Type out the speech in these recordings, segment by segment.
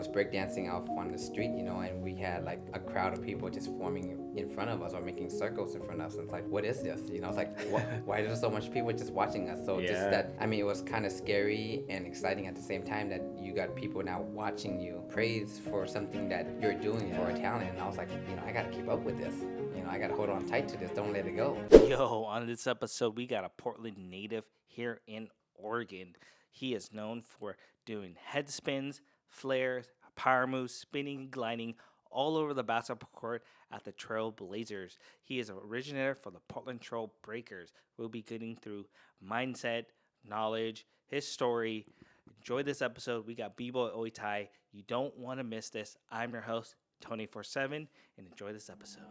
was breakdancing off on the street, and we had like a crowd of people just forming in front of us or making circles in front of us. And it's like, what is this? It's like, why are there so much people just watching us? So just that, it was kind of scary and exciting at the same time that you got people now watching you praise for something that you're doing for a talent. And I was like, I got to keep up with this. I got to hold on tight to this. Don't let it go. Yo, on this episode, we got a Portland native here in Oregon. He is known for doing head spins, flares, power moves, spinning, gliding all over the basketball court at the Trail Blazers. He is an originator for the Portland Trail Breakers. We'll be getting through mindset, knowledge, his story. Enjoy this episode. We got B-Boy Outhay. You don't want to miss this. I'm your host, Tony47, and enjoy this episode.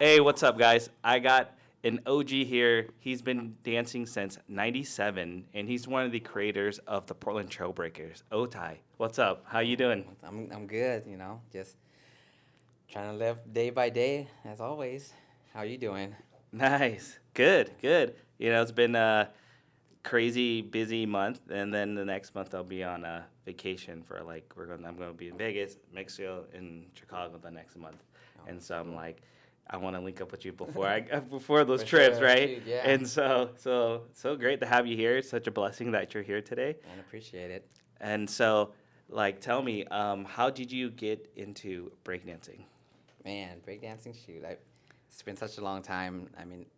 Hey, what's up, guys? I got an OG here. He's been dancing since '97, and he's one of the creators of the Portland Trail Breakers. Outhay, what's up? How you doing? I'm good, just trying to live day by day, as always. How you doing? Nice. Good. It's been a crazy busy month, and then the next month I'll be on a vacation for I'm going to be in Vegas, Mexico, and Chicago the next month. And so I'm like, I want to link up with you before those trips, sure, right? Dude, yeah. And so great to have you here. It's such a blessing that you're here today. I appreciate it. And so, tell me, how did you get into breakdancing? Man, breakdancing, shoot. It's been such a long time.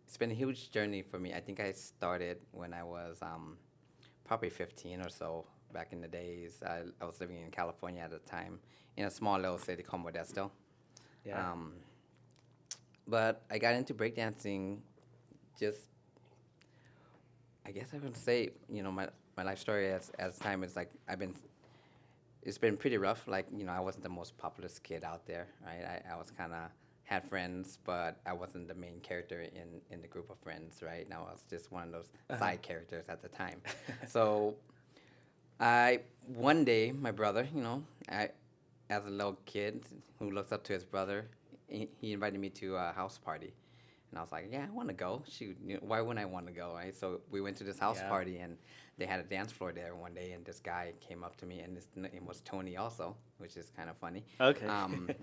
It's been a huge journey for me. I think I started when I was probably 15 or so back in the days. I was living in California at the time in a small little city called Modesto. Yeah. But I got into breakdancing just, I guess I would say, my life story as time is like it's been pretty rough. Like, I wasn't the most popular kid out there, right? I was kind of had friends, but I wasn't the main character in the group of friends, right? And I was just one of those side characters at the time. So one day, my brother, as a little kid who looks up to his brother, he invited me to a house party. And I was like, yeah, I want to go. Shoot, why wouldn't I want to go, right? So we went to this house party, and they had a dance floor there one day, and this guy came up to me, and his name was Tony also, which is kind of funny. Okay.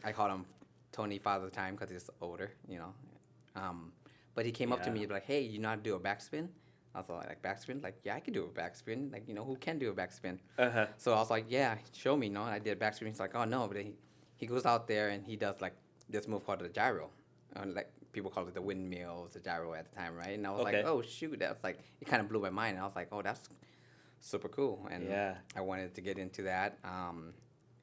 I called him Tony Father Time because he's older, But he came up to me like, hey, you know how to do a backspin? I was like, backspin? Like, yeah, I can do a backspin. Like, who can do a backspin? Uh-huh. So I was like, yeah, show me, And I did a backspin. He's like, oh, no. But he goes out there, and he does, like, this move called the gyro. Like, people call it the windmill, the gyro at the time, right? And I was like, oh, shoot. That's like, it kind of blew my mind. And I was like, oh, that's super cool. And I wanted to get into that.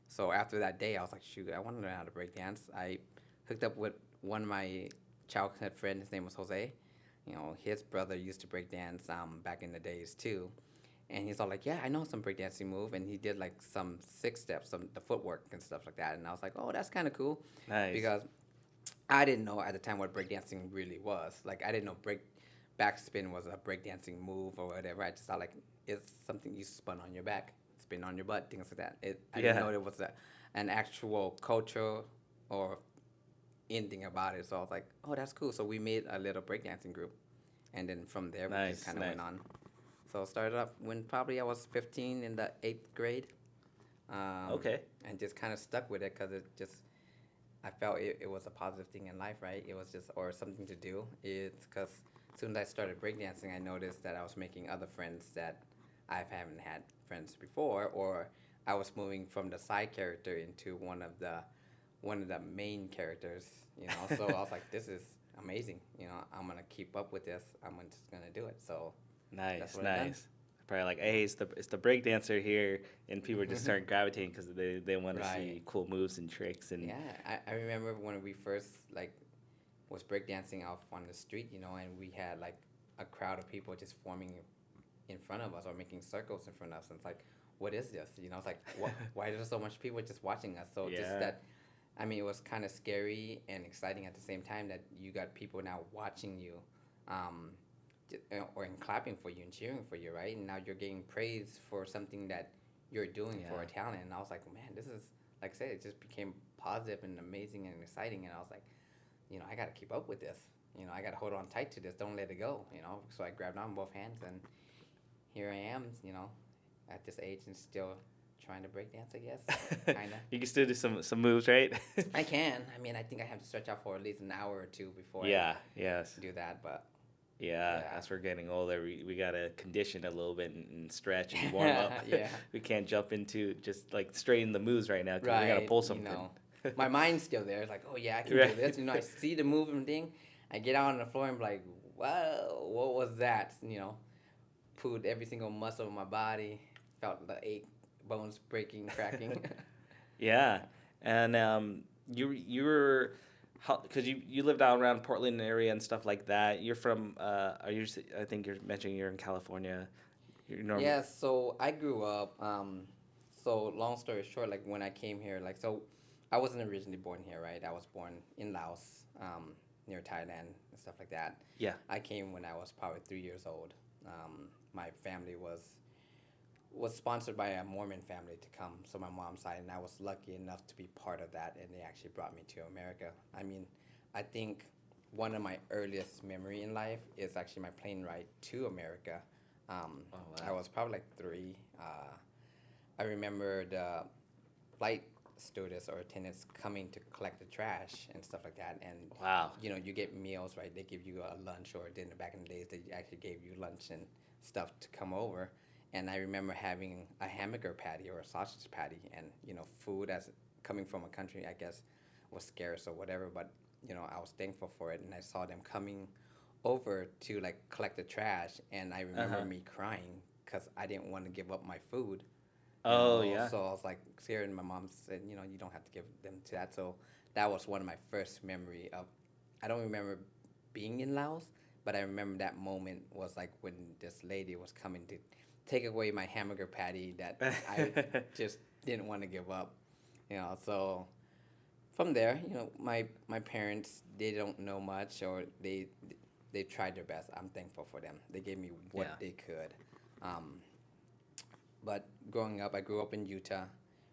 So after that day, I was like, shoot, I want to learn how to break dance. I hooked up with one of my childhood friends. His name was Jose. His brother used to break dance back in the days, too. And he's all like, yeah, I know some breakdancing move. And he did, like, some 6 steps, the footwork and stuff like that. And I was like, oh, that's kind of cool. Nice. Because I didn't know at the time what breakdancing really was. Like, I didn't know backspin was a breakdancing move or whatever. I just thought, like, it's something you spun on your back, spin on your butt, things like that. I didn't know it was an actual culture or anything about it. So I was like, oh, that's cool. So we made a little breakdancing group. And then from there, we just kind of went on. So I started up when probably I was 15 in the 8th grade. And just kind of stuck with it because I felt it was a positive thing in life, right? It was just, or something to do. It's because as soon as I started breakdancing, I noticed that I was making other friends that I haven't had friends before, or I was moving from the side character into one of the main characters, So I was like, this is amazing. I'm going to keep up with this. I'm just going to do it. So nice. Probably like, hey, it's the break dancer here, and people just start gravitating because they want to see cool moves and tricks. And I remember when we first was breakdancing off on the street, and we had like a crowd of people just forming in front of us or making circles in front of us. And it's like, what is this? It's like, why are there so much people just watching us? So just that, it was kind of scary and exciting at the same time that you got people now watching you. Or clapping for you and cheering for you, right? And now you're getting praise for something that you're doing for a talent. And I was like, man, this is, like I said, it just became positive and amazing and exciting. And I was like, I got to keep up with this. I got to hold on tight to this. Don't let it go, So I grabbed on both hands, and here I am, at this age and still trying to break dance, I guess. Kinda. You can still do some moves, right? I can. I mean, I think I have to stretch out for at least an hour or two before Yeah. Yes. I do that. But Yeah, yeah, as we're getting older, we gotta condition a little bit and stretch and warm up. yeah, We can't jump into just like straighten the moves right now because we gotta right. pull You something. know, my mind's still there. It's like, oh yeah, I can do Right. this. You know, I see the moving thing. I get out on the floor and be like, wow, what was that? You know, pulled every single muscle of my body. Felt the ache, bones breaking, cracking. Yeah, and you were because you lived out around Portland area and stuff like that. You're from I think you're mentioning you're in California. You're Yeah, so I grew up. So long story short, like when I came here, like so, I wasn't originally born here, right? I was born in Laos, near Thailand and stuff like that. Yeah. I came when I was probably 3 years old. My family was sponsored by a Mormon family to come, so my mom's side, and I was lucky enough to be part of that, and they actually brought me to America. I mean, I think one of my earliest memory in life is actually my plane ride to America. Oh wow. I was probably like 3. I remember the flight stewardess or attendants coming to collect the trash and stuff like that. And Wow. you know, you get meals, right? They give you a lunch or dinner. Back in the days, they actually gave you lunch and stuff to come over. And I remember having a hamburger patty or a sausage patty, and you know, food as coming from a country, I guess, was scarce or whatever. But you know, I was thankful for it, and I saw them coming over to like collect the trash, and I remember me crying because I didn't want to give up my food. You Oh know, yeah. so I was like scared, and my mom said, you know, you don't have to give them to that. So that was one of my first memory of. I don't remember being in Laos, but I remember that moment was like when this lady was coming to take away my hamburger patty that I just didn't want to give up. You know, so from there, you know, my parents, they don't know much, or they tried their best. I'm thankful for them. They gave me what Yeah. they could. But growing up, I grew up in Utah.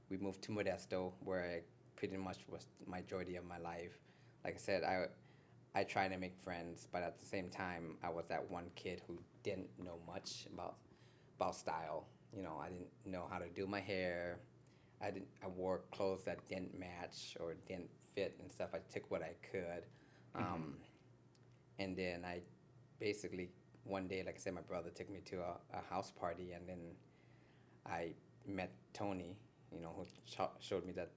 We moved to Modesto, where I pretty much was the majority of my life. Like I said, I tried to make friends, but at the same time, I was that one kid who didn't know much about style. You know, I didn't know how to do my hair. I wore clothes that didn't match or didn't fit and stuff. I took what I could. And then I basically, one day, like I said, my brother took me to a house party, and then I met Tony, you know, who showed me that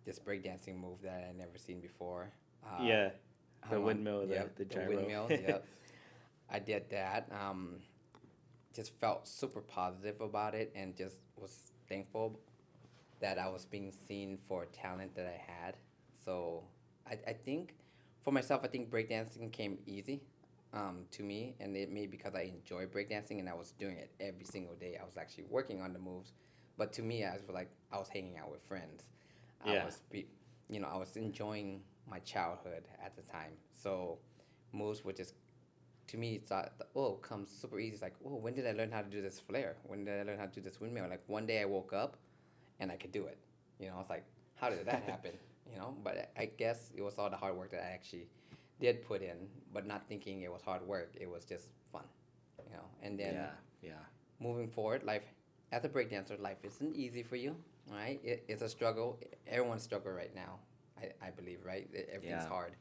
this breakdancing move that I had never seen before. Yeah. The Hold on. windmill, Yep, the the gyro. windmills. Yep, I did that. Just felt super positive about it, and just was thankful that I was being seen for talent that I had. So I think for myself, I think breakdancing came easy to me, and it may be because I enjoy breakdancing and I was doing it every single day. I was actually working on the moves, but to me, I was like I was hanging out with friends. Yeah. I was enjoying my childhood at the time. So moves were just to me, it's comes super easy. It's like, oh, when did I learn how to do this flare? When did I learn how to do this windmill? Like one day I woke up and I could do it. You know, it's like, how did that happen? You know, but I guess it was all the hard work that I actually did put in, but not thinking it was hard work. It was just fun, you know. And then Yeah. moving forward, life as a breakdancer, life isn't easy for you, right? It's a struggle. Everyone's struggle right now, I believe, right? Everything's Yeah. hard.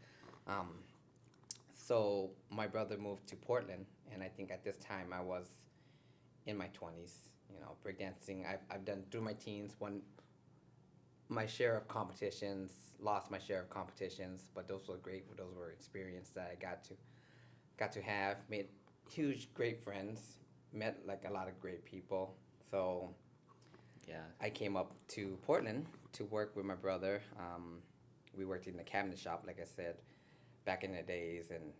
So my brother moved to Portland, and I think at this time I was in my 20s. You know, breakdancing, I've done through my teens, won my share of competitions, lost my share of competitions, but those were great. Those were experiences that I got to have, made huge, great friends, met like a lot of great people. So Yeah. I came up to Portland to work with my brother. We worked in the cabinet shop, like I said, back in the days, and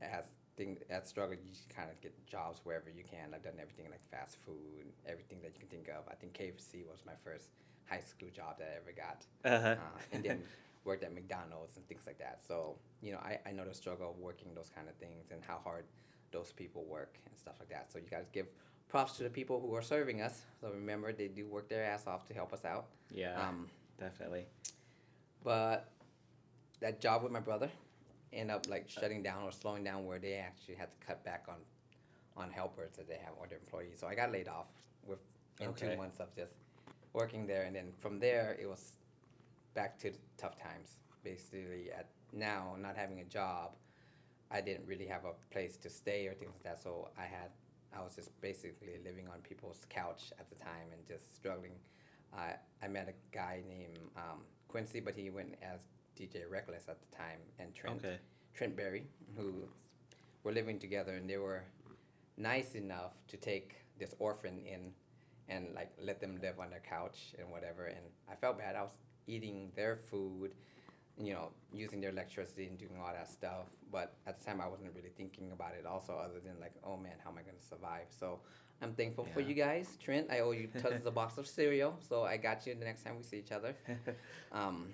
as struggle, you just kind of get jobs wherever you can. I've done everything like fast food, everything that you can think of. I think KFC was my first high school job that I ever got, and then worked at McDonald's and things like that. So you know, I know the struggle of working those kind of things and how hard those people work and stuff like that. So you guys give props to the people who are serving us. So remember, they do work their ass off to help us out. Yeah. Definitely. But that job with my brother ended up like shutting down or slowing down, where they actually had to cut back on helpers that they have or their employees. So I got laid off in Okay. 2 months of just working there, and then from there it was back to the tough times. Basically, at now not having a job, I didn't really have a place to stay or things like that. So I was just basically living on people's couch at the time and just struggling. I met a guy named Quincy, but he went as DJ Reckless at the time, and Okay. Trent Berry, who were living together, and they were nice enough to take this orphan in and like let them live on their couch and whatever. And I felt bad. I was eating their food, using their electricity and doing all that stuff. But at the time, I wasn't really thinking about it also, other than like, oh man, how am I going to survive? So I'm thankful for Yeah. you guys. Trent, I owe you tons of box of cereal. So I got you the next time we see each other. Um,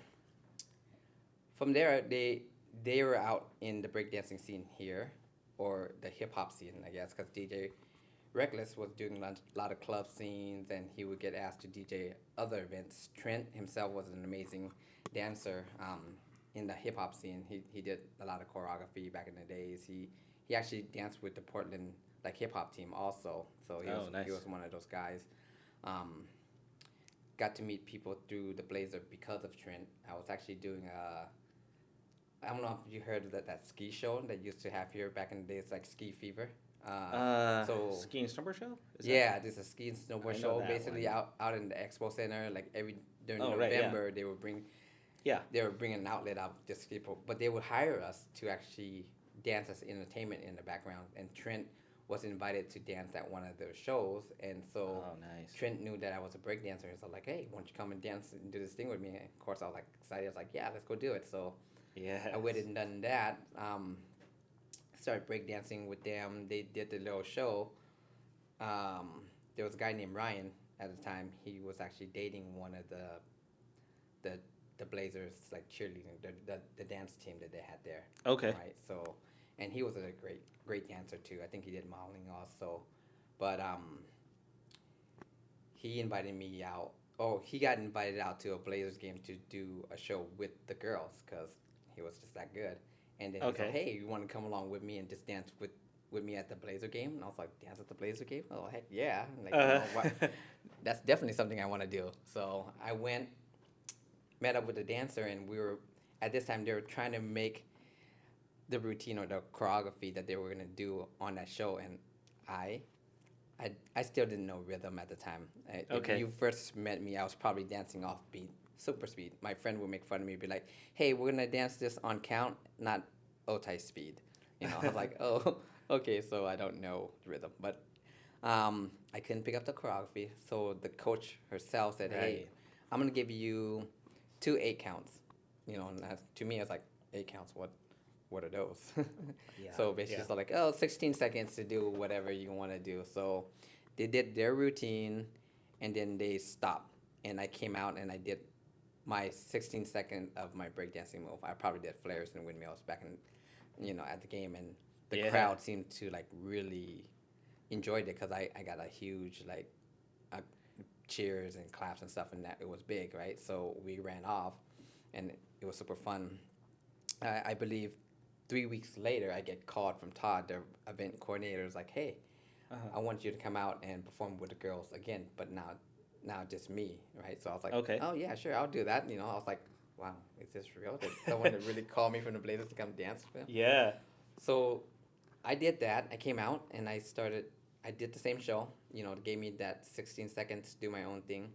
from there, they were out in the breakdancing scene here, or the hip hop scene, I guess, because DJ Reckless was doing a lot of club scenes, and he would get asked to DJ other events. Trent himself was an amazing dancer in the hip hop scene. He did a lot of choreography back in the days. He actually danced with the Portland like hip hop team also. So Nice. he was one of those guys. Got to meet people through the Blazer because of Trent. I was actually doing I don't know if you heard of that ski show that used to have here back in the days, like Ski Fever. So Ski and snowboard show? yeah, there's a ski and snowboard I know show that basically one. out in the expo center. Like during Oh, right, yeah. November, Yeah. they were bringing an outlet out just people, but they would hire us to actually dance as entertainment in the background. And Trent was invited to dance at one of those shows, and so Oh, nice. Trent knew that I was a break dancer, so like, hey, why don't you come and dance and do this thing with me? And of course, I was like excited. I was like, yeah, let's go do it. So Yeah. I went and done that. Started breakdancing with them. They did the little show. There was a guy named Ryan at the time. He was actually dating one of the Blazers, like cheerleading, the dance team that they had there. Okay. Right. So, and he was a great dancer too. I think he did modeling also, but he invited me out. Oh, he got invited out to a Blazers game to do a show with the girls because he was just that good. And then he Okay. said, hey, you want to come along with me and just dance with me at the Blazer game? And I was like, dance at the Blazer game? Oh, heck yeah. Like, that's definitely something I want to do. So I went, met up with a dancer, and at this time, they were trying to make the routine or the choreography that they were going to do on that show. And I still didn't know rhythm at the time. Okay. If you first met me, I was probably dancing off beat, super speed. My friend would make fun of me, be like, hey, we're going to dance this on count, not Outhay speed. I was like, oh, okay, so I don't know the rhythm. But I couldn't pick up the choreography. So the coach herself said, hey, Right. I'm going to give you 2 8 counts. And to me, it's like, 8 counts, what are those? Yeah, So basically, it's like, 16 seconds to do whatever you want to do. So they did their routine, and then they stopped. And I came out and I did my 16 second of my breakdancing move. I probably did flares and windmills back in, at the game. And the Yeah. crowd seemed to like really enjoyed it because I got a huge like cheers and claps and stuff, and that it was big, right? So we ran off, and it was super fun. I believe 3 weeks later, I get called from Todd, the event coordinator, is like, hey, I want you to come out and perform with the girls again, but now just me, right? So I was like, Okay. oh yeah, sure, I'll do that. I was like, wow, is this real? Did someone that really called me from the Blazers to come dance with them? Yeah. So I did that. I came out and I did the same show. They gave me that 16 seconds to do my own thing.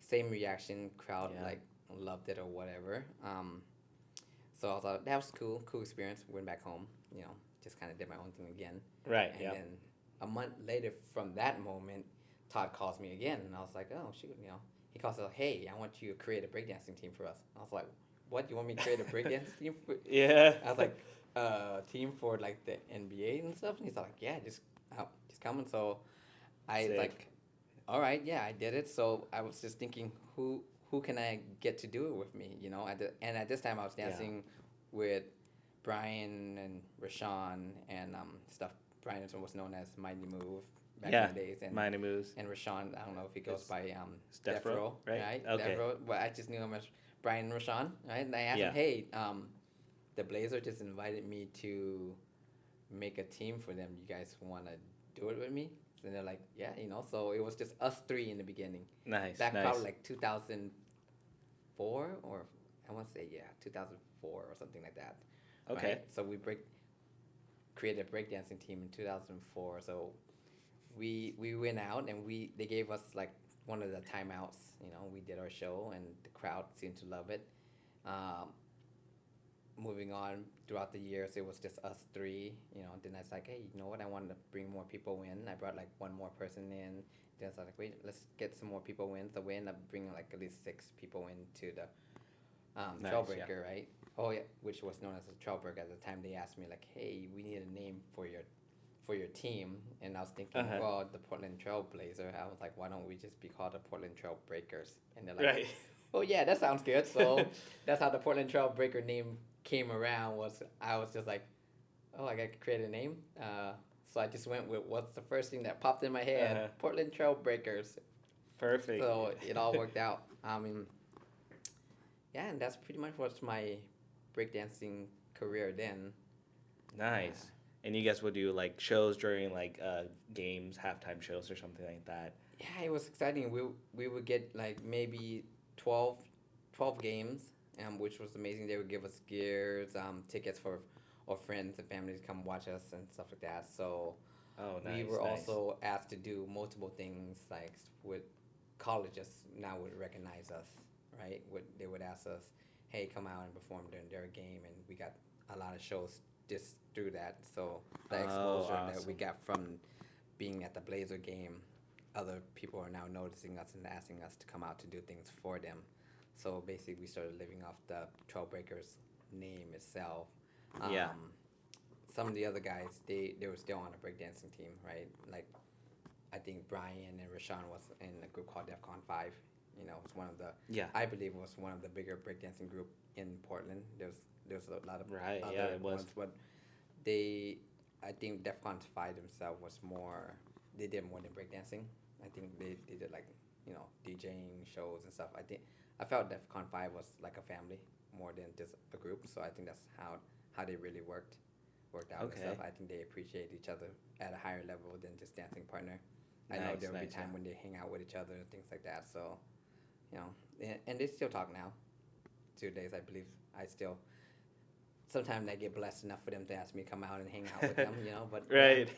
Same reaction, crowd Yeah. like loved it or whatever. So I thought that was cool experience. Went back home, just kind of did my own thing again. Right. And Yeah. then a month later from that moment, Todd calls me again, and I was like, oh shoot, he calls us, hey, I want you to create a breakdancing team for us. I was like, what? You want me to create a breakdancing team? Yeah. I was like, team for like the NBA and stuff, and he's like, yeah, just come. And so I Sick. like, all right, yeah, I did it. So I was just thinking, who can I get to do it with me? And at this time I was dancing with Brian and Rashawn and stuff. Brian was known as Mighty Move back in the days, and Mighty Moves. and Rashawn, I don't know if he goes It's by Death Row, right? Okay. Death Row. Well, I just knew him as Brian and Rashawn, right? And I asked Yeah. him, hey, the Blazer just invited me to make a team for them. You guys want to do it with me? And they're like, yeah, you know. So it was just us three in the beginning. Nice, Back nice. probably like 2004 or I want to say 2004 or something like that. Okay. Right. So we created a breakdancing team in 2004. So we went out and they gave us like one of the timeouts. You know, we did our show and the crowd seemed to love it. Um, Moving on throughout the years, it was just us three. You know, then I was like, hey, you know what? I wanted to bring more people in. I brought like one more person in. Then I was like, wait, let's get some more people in. So we ended up bringing like at least 6 people into the Nice, Trailbreaker, right? Oh yeah, which was known as the Trailbreaker at the time. They asked me like, hey, we need a name for your team, and I was thinking, Uh-huh. well, the Portland Trailblazer. I was like, why don't we just be called the Portland Trailbreakers? And they're like, Right. oh yeah, that sounds good. So that's how the Portland Trailbreaker name came around. I was just like, oh, I got to create a name. So I just went with what's the first thing that popped in my head, Uh-huh. Portland Trailbreakers. Perfect. So it all worked out. I mean, yeah, and that's pretty much what's my breakdancing career then. Nice. And you guys would do like shows during like games, halftime shows or something like that. Yeah, it was exciting. We would get like maybe 12 games, which was amazing. They would give us gears, tickets for our friends and families to come watch us and stuff like that. So Oh, nice. we were nice. also asked to do multiple things, like with colleges now would recognize us, right? They would ask us, hey, come out and perform during their game, and we got a lot of shows just through that. So the exposure that we awesome. got from being at the Blazer game, other people are now noticing us and asking us to come out to do things for them. So basically, we started living off the Trailbreakers name itself. Yeah. Some of the other guys, they were still on a breakdancing team, right? Like, I think Brian and Rashawn was in a group called DEFCON 5. You know, it's one of the, Yeah. I believe it was one of the bigger breakdancing group in Portland. There's a lot of Right, other yeah, it was. ones, but I think DEFCON 5 themselves was more, they did more than breakdancing. I think they did like, you know, DJing shows and stuff. I felt DEFCON 5 was like a family more than just a group. So I think that's how they really worked out Okay. and stuff. I think they appreciate each other at a higher level than just dancing partner. I know Nice, there will be nice, time yeah. when they hang out with each other and things like that. So, you know, and they still talk now. 2 days, I believe. I still sometimes I get blessed enough for them to ask me to come out and hang out with them. You know, but Right.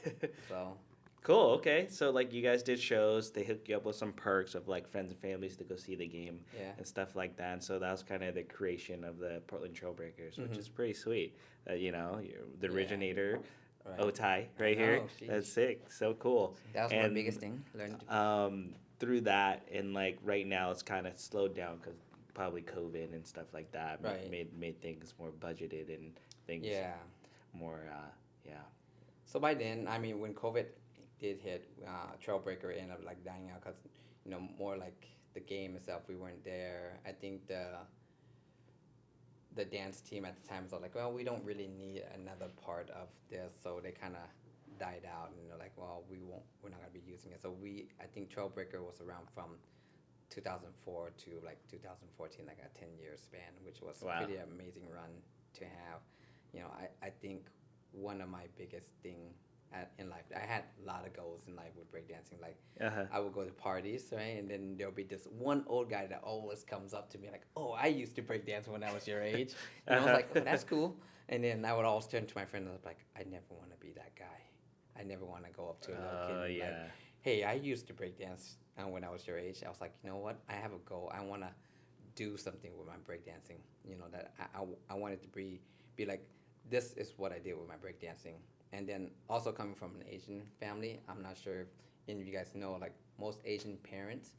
So Cool. Okay. So like you guys did shows. They hooked you up with some perks of like friends and families to go see the game yeah. and stuff like that. And so that was kind of the creation of the Portland Trailbreakers, which Mhm. is pretty sweet. You know, you're the Yeah. originator, Right. Outhay, right here. know, sheesh. That's sick. So cool. That was my And, biggest thing. Learning to Through that, and like right now, it's kind of slowed down because probably COVID and stuff like that Right. made things more budgeted and things yeah. more. Yeah. So by then, I mean, when COVID did hit, Trailbreaker ended up like dying out because, you know, more like the game itself, we weren't there. I think the dance team at the time was all like, well, we don't really need another part of this, so they kind of died out, and they're like, well, we're not gonna be using it. So I think Trailbreaker was around from 2004 to like 2014, like a 10-year span, which was Wow. a pretty amazing run to have. You know, I think one of my biggest thing in life, I had a lot of goals in life with breakdancing. Like, Uh-huh. I would go to parties, right? And then there'll be this one old guy that always comes up to me like, oh, I used to break dance when I was your age. And I was like, oh, that's cool. And then I would always turn to my friend and I was like, I never want to be that guy. I never want to go up to a little kid and be yeah. like, hey, I used to break dance when I was your age. I was like, you know what? I have a goal. I want to do something with my breakdancing. You know, that I wanted to be like, this is what I did with my breakdancing. And then also coming from an Asian family, I'm not sure if any of you guys know, like most Asian parents,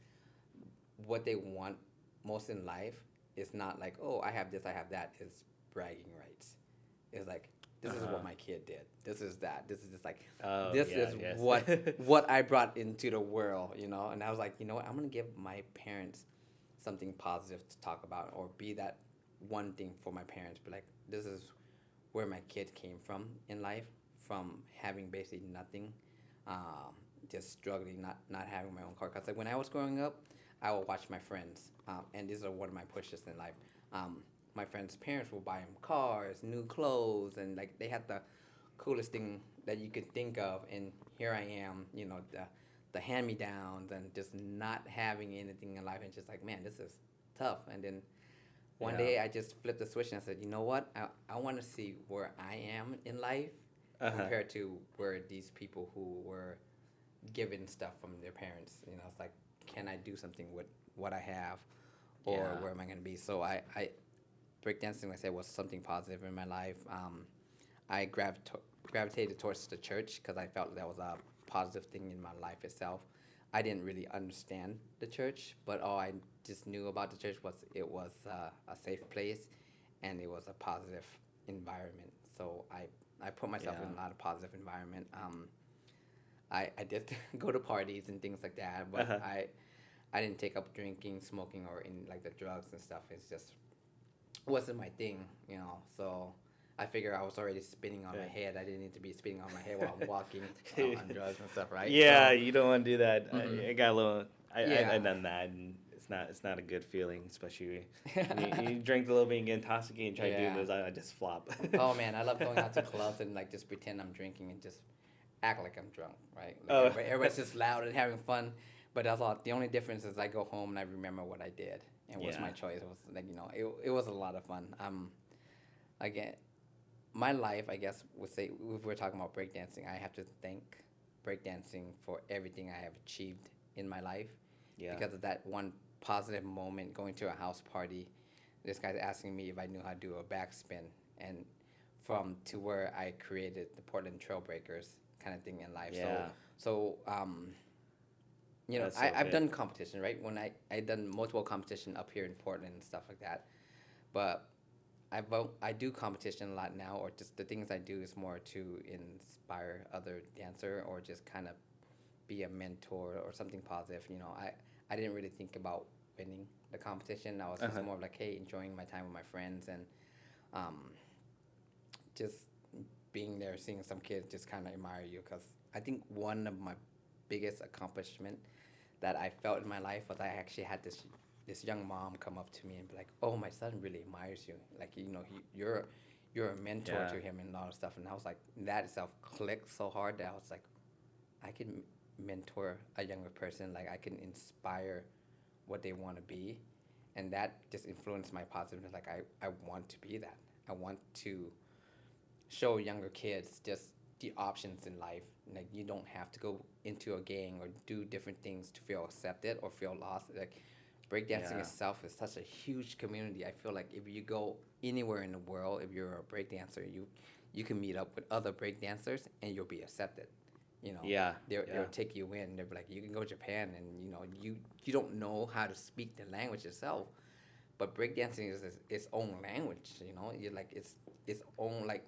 what they want most in life is not like, oh, I have this, I have that, is bragging rights. It's like, this is what my kid did. This is that. This is just like, Oh, this yeah, is yes. what I brought into the world, you know? And I was like, you know what? I'm going to give my parents something positive to talk about, or be that one thing for my parents. But like, this is where my kid came from in life, from having basically nothing, just struggling, not having my own car. Because like when I was growing up, I would watch my friends, and these are one of my pushes in life. My friends' parents will buy them cars, new clothes, and like they had the coolest thing that you could think of, and here I am, the hand me downs and just not having anything in life, and just like, man, this is tough. And then one Yeah. day I just flipped the switch and I said, you know what? I want to see where I am in life Uh-huh. compared to where these people who were given stuff from their parents. It's like, can I do something with what I have, or Yeah. where am I going to be? So I breakdancing, like I said, was something positive in my life. I gravitated towards the church because I felt that was a positive thing in my life itself. I didn't really understand the church, but all I just knew about the church was it was a safe place, and it was a positive environment. So I put myself in Yeah. a lot of positive environment. I did go to parties and things like that, but Uh-huh. I didn't take up drinking, smoking, or in like the drugs and stuff. It's just wasn't my thing. So I figure I was already spinning on my Good. head. I didn't need to be spinning on my head while I'm walking on drugs and stuff, right? Yeah, So, you don't want to do that. mhm. I got a little. I Yeah. done that, and it's not a good feeling, especially when you drink a little bit and get intoxicated and try to do Yeah. this. I just flop. Oh man, I love going out to clubs and like just pretend I'm drinking and just act like I'm drunk, right? Like Oh. everybody's just loud and having fun, but that's all. The only difference is I go home and I remember what I did and what's my Yeah. choice. It was like it was a lot of fun. Again, my life, I guess, would say if we're talking about breakdancing, I have to thank breakdancing for everything I have achieved in my life Yeah. because of that one positive moment going to a house party. This guy's asking me if I knew how to do a backspin, and from to where I created the Portland Trailbreakers kind of thing in life. Yeah. So That's so I've good. done competition, right? When I done multiple competition up here in Portland and stuff like that, but I do competition a lot now, or just the things I do is more to inspire other dancer or just kind of be a mentor or something positive. I didn't really think about winning the competition. I was just Uh-huh. more of like, hey, enjoying my time with my friends and um, just being there, seeing some kids just kind of admire you. Because I think one of my biggest accomplishment that I felt in my life was I actually had this young mom come up to me and be like, "Oh, my son really admires you. Like, you're a mentor Yeah. to him and all that stuff." And I was like, that itself clicked so hard that I was like, I can mentor a younger person. Like, I can inspire what they want to be, and that just influenced my positiveness. Like, I want to be that. I want to show younger kids just the options in life. Like, you don't have to go into a gang or do different things to feel accepted or feel lost. Like, breakdancing Yeah. itself is such a huge community. I feel like if you go anywhere in the world, if you're a breakdancer, you can meet up with other breakdancers and you'll be accepted. Yeah. They'll, Yeah. they'll take you in. They'll be like, you can go to Japan, and you don't know how to speak the language itself, but breakdancing is its own language. You're like its own like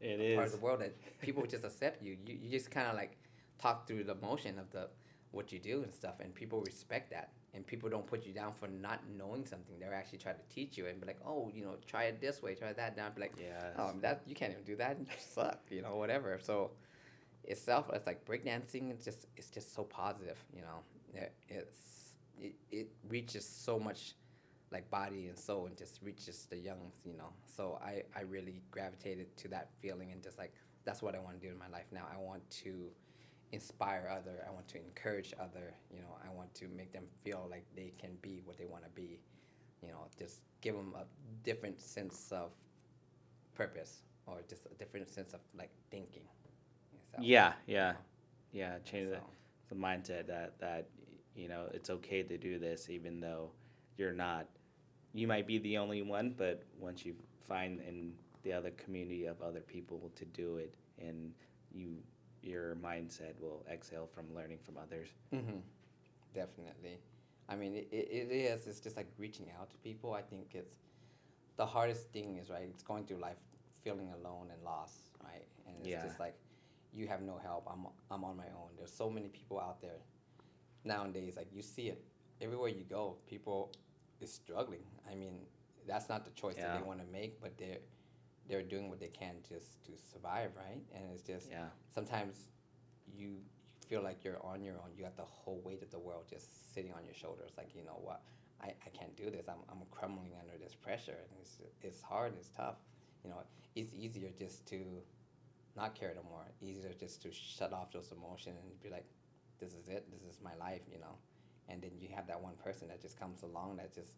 It part of the is. world that people just accept you. You just kind of like talk through the motion of the what you do and stuff, and people respect that. And people don't put you down for not knowing something. They're actually trying to teach you and be like, oh, try it this way, try that. Now be like, Yes. oh, that you can't even do that. You suck, whatever. So itself, it's like breakdancing. It's just so positive. It reaches so much like body and soul and just reaches the young. So I really gravitated to that feeling and just like that's what I want to do in my life now. I want to inspire other. I want to encourage other. I want to make them feel like they can be what they want to be. Just give them a different sense of purpose or just a different sense of like thinking. Itself, Yeah. you Yeah. know. Yeah. Change So the mindset that it's okay to do this, even though you're not. You might be the only one, but once you find in the other community of other people to do it, and you your mindset will exhale from learning from others. hmm definitely. I mean, it is. It's just like reaching out to people. I think it's the hardest thing is right. It's going through life feeling alone and lost, right? And it's Yeah. just like you have no help. I'm on my own. There's so many people out there nowadays. Like you see it everywhere you go. People is struggling. I mean, that's not the choice that Yeah. they want to make, but they're doing what they can just to survive, right? And it's just Yeah. sometimes you feel like you're on your own. You got the whole weight of the world just sitting on your shoulders. Like, you know what? I can't do this. I'm crumbling under this pressure. And it's hard. It's tough. It's easier just to not care no more. Easier just to shut off those emotions and be like, this is it. This is my life, you know. And then you have that one person that just comes along that just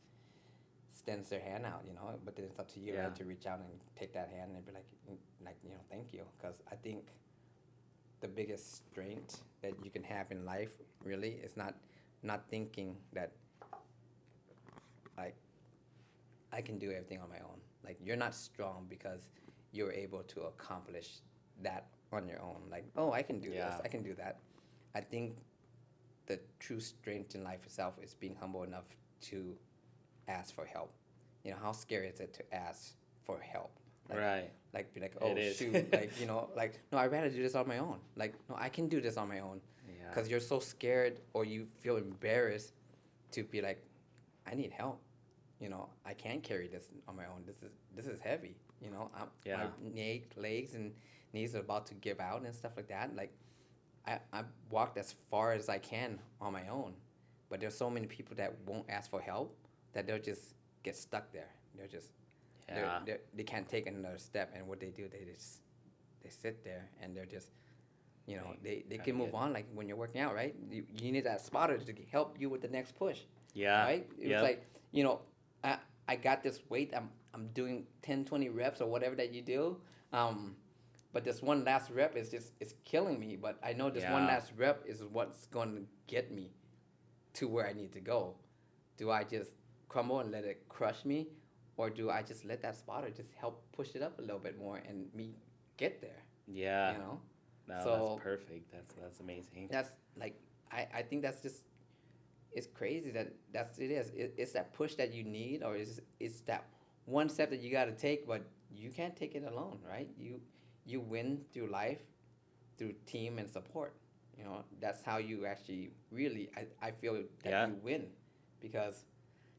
extends their hand out, you know. But then it's up to you, Yeah. right, to reach out and take that hand and be like, you know, thank you. Because I think the biggest strength that you can have in life really is not thinking that like I can do everything on my own. Like you're not strong because you're able to accomplish that on your own. Like, oh, I can do this. Yeah. I can do that. I think the true strength in life itself is being humble enough to ask for help. You know, how scary is it to ask for help? Like, Right. Like, be like, oh, It is. shoot. Like, you know, like, no, I'd rather do this on my own. Like, no, I can do this on my own. Yeah. Because you're so scared or you feel embarrassed to be like, I need help. You know, I can't carry this on my own. This is heavy. You know, Yeah. my legs and knees are about to give out and stuff like that. Like, I walked as far as I can on my own, but there's so many people that won't ask for help that they'll just get stuck there. They're just Yeah. they can't take another step, and what they do, they sit there and they're just, you know, they kinda can move get- on. Like when you're working out, right? You need that spotter to help you with the next push. Yeah. Right? It Yep. was like, you know, I got this weight. I'm doing 10, 20 reps or whatever that you do. But this one last rep is it's killing me. But I know this one Yeah. last rep is what's going to get me to where I need to go. Do I just crumble and let it crush me? Or do I just let that spotter just help push it up a little bit more and me get there? Yeah. You know? No, So- that's perfect. That's amazing. That's like, I think that's just, it's crazy that's it is. It's that push that you need, or it's that one step that you got to take, but you can't take it alone, right? You win through life, through team and support. You know, that's how you actually really, I feel that Yeah. you win, because,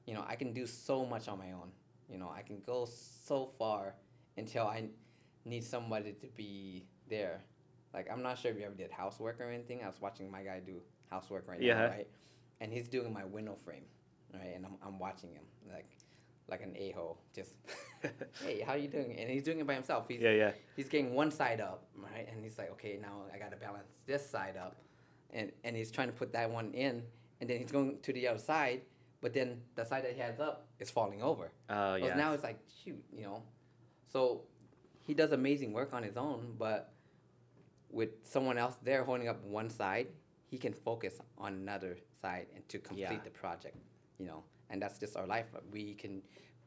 you know, I can do so much on my own. You know, I can go so far until I need somebody to be there. Like, I'm not sure if you ever did housework or anything. I was watching my guy do housework right now, Yeah. right? And he's doing my window frame, right? And I'm watching him like an a-hole, just, hey, how you doing? And he's doing it by himself. Yeah. He's getting one side up, right? And he's like, okay, now I got to balance this side up. And he's trying to put that one in, and then he's going to the other side, but then the side that he has up is falling over. Oh, So yeah. now it's like, shoot, you know. So he does amazing work on his own, but with someone else there holding up one side, he can focus on another side and to complete Yeah. the project, you know. And that's just our life. We can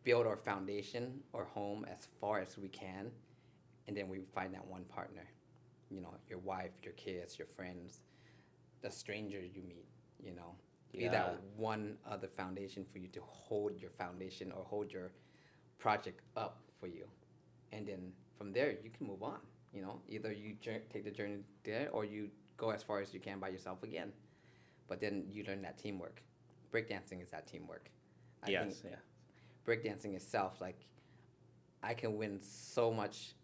build our foundation or home as far as we can, and then we find that one partner, you know, your wife, your kids, your friends, the stranger you meet, you know. Be Yeah. that one other foundation for you to hold your foundation or hold your project up for you. And then from there, you can move on, you know. Either you take the journey there or you go as far as you can by yourself again. But then you learn that teamwork. Breakdancing is that teamwork. I think Yes. Yeah. breakdancing itself, like, I can win so much